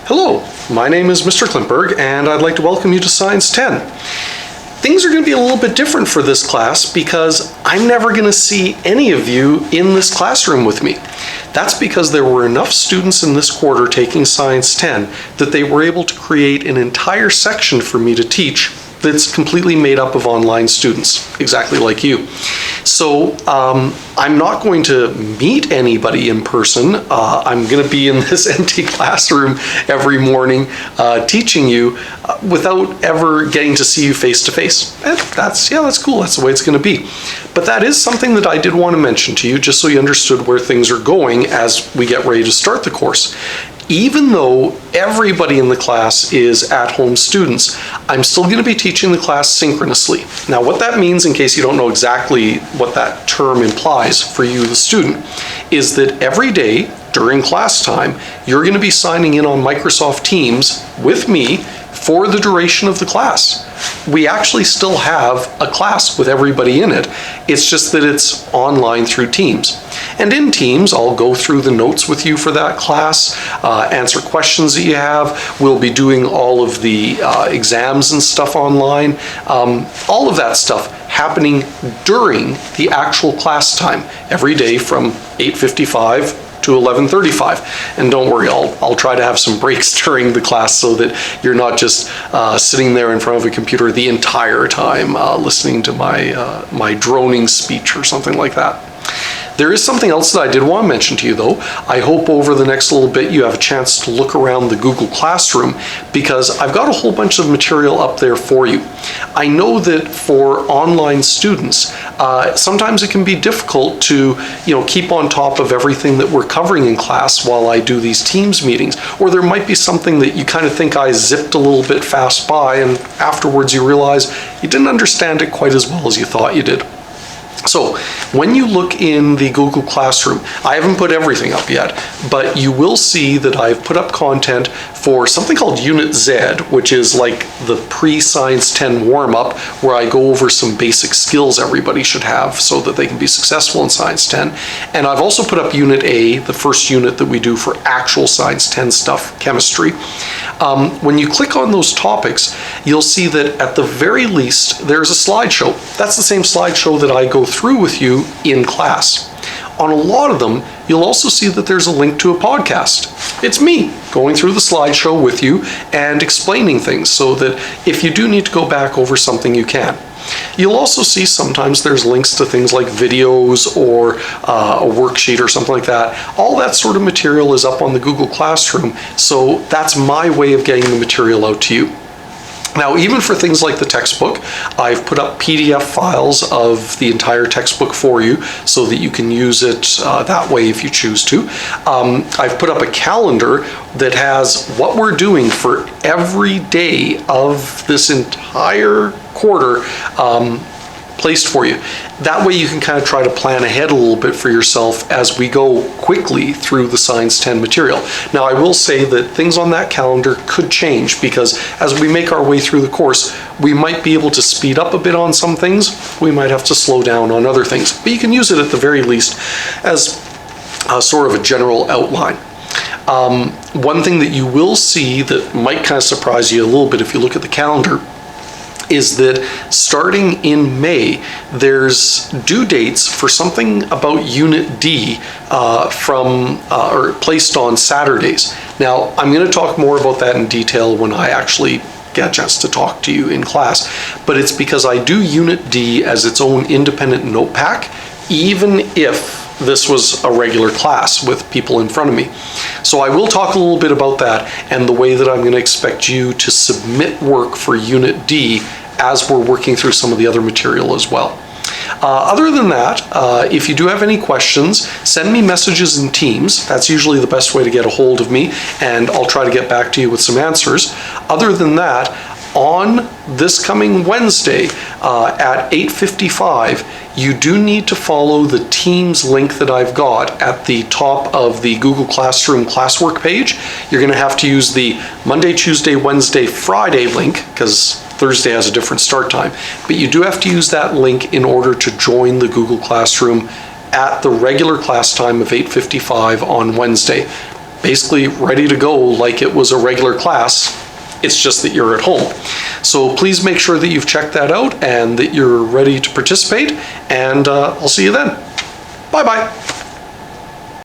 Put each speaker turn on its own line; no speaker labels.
Hello, my name is Mr. Klimperg, and I'd like to welcome you to Science 10. Things are going to be a little bit different for this class because I'm never going to see any of you in this classroom with me. That's because there were enough students in this quarter taking Science 10 that they were able to create an entire section for me to teach that's completely made up of online students, exactly like you. So I'm not going to meet anybody in person. I'm going to be in this empty classroom every morning teaching you without ever getting to see you face to face. And that's cool. That's the way it's going to be. But that is something that I did want to mention to you just so you understood where things are going as we get ready to start the course. Even though everybody in the class is at-home students, I'm still going to be teaching the class synchronously. Now, what that means, in case you don't know exactly what that term implies for you, the student, is that every day during class time, you're going to be signing in on Microsoft Teams with me for the duration of the class. We actually still have a class with everybody in it. It's just that it's online through Teams. And in Teams, I'll go through the notes with you for that class, answer questions that you have. We'll be doing all of the exams and stuff online. All of that stuff happening during the actual class time, every day from 8:55 to 11:35. And don't worry, I'll try to have some breaks during the class so that you're not just sitting there in front of a computer the entire time listening to my droning speech or something like that. There is something else that I did want to mention to you though. I hope over the next little bit you have a chance to look around the Google Classroom because I've got a whole bunch of material up there for you. I know that for online students, sometimes it can be difficult to keep on top of everything that we're covering in class while I do these Teams meetings, or there might be something that you kind of think I zipped a little bit fast by and afterwards you realize you didn't understand it quite as well as you thought you did. So when you look in the Google Classroom, I haven't put everything up yet, but you will see that I've put up content for something called Unit Z, which is like the pre-Science 10 warm-up, where I go over some basic skills everybody should have so that they can be successful in Science 10. And I've also put up Unit A, the first unit that we do for actual Science 10 stuff, chemistry. When you click on those topics, you'll see that at the very least, there's a slideshow. That's the same slideshow that I go through with you in class. On a lot of them, you'll also see that there's a link to a podcast. It's me going through the slideshow with you and explaining things so that if you do need to go back over something, you can. You'll also see sometimes there's links to things like videos or a worksheet or something like that. All that sort of material is up on the Google Classroom, so that's my way of getting the material out to you. Now, even for things like the textbook, I've put up PDF files of the entire textbook for you so that you can use it that way if you choose to. I've put up a calendar that has what we're doing for every day of this entire quarter placed for you. That way you can kind of try to plan ahead a little bit for yourself as we go quickly through the Science 10 material. Now, I will say that things on that calendar could change because as we make our way through the course, we might be able to speed up a bit on some things. We might have to slow down on other things, but you can use it at the very least as sort of a general outline. One thing that you will see that might kind of surprise you a little bit if you look at the calendar is that starting in May, there's due dates for something about Unit D or placed on Saturdays. Now, I'm going to talk more about that in detail when I actually get a chance to talk to you in class, but it's because I do Unit D as its own independent note pack, even if this was a regular class with people in front of me. So I will talk a little bit about that and the way that I'm going to expect you to submit work for Unit D as we're working through some of the other material as well. Other than that, if you do have any questions, send me messages in Teams. That's usually the best way to get a hold of me, and I'll try to get back to you with some answers. Other than that, on this coming Wednesday at 8:55, you do need to follow the Teams link that I've got at the top of the Google Classroom classwork page. You're going to have to use the Monday, Tuesday, Wednesday, Friday link because Thursday has a different start time. But you do have to use that link in order to join the Google Classroom at the regular class time of 8:55 on Wednesday. basically ready to go like it was a regular class. It's just that you're at home. So please make sure that you've checked that out and that you're ready to participate, and I'll see you then. Bye-bye.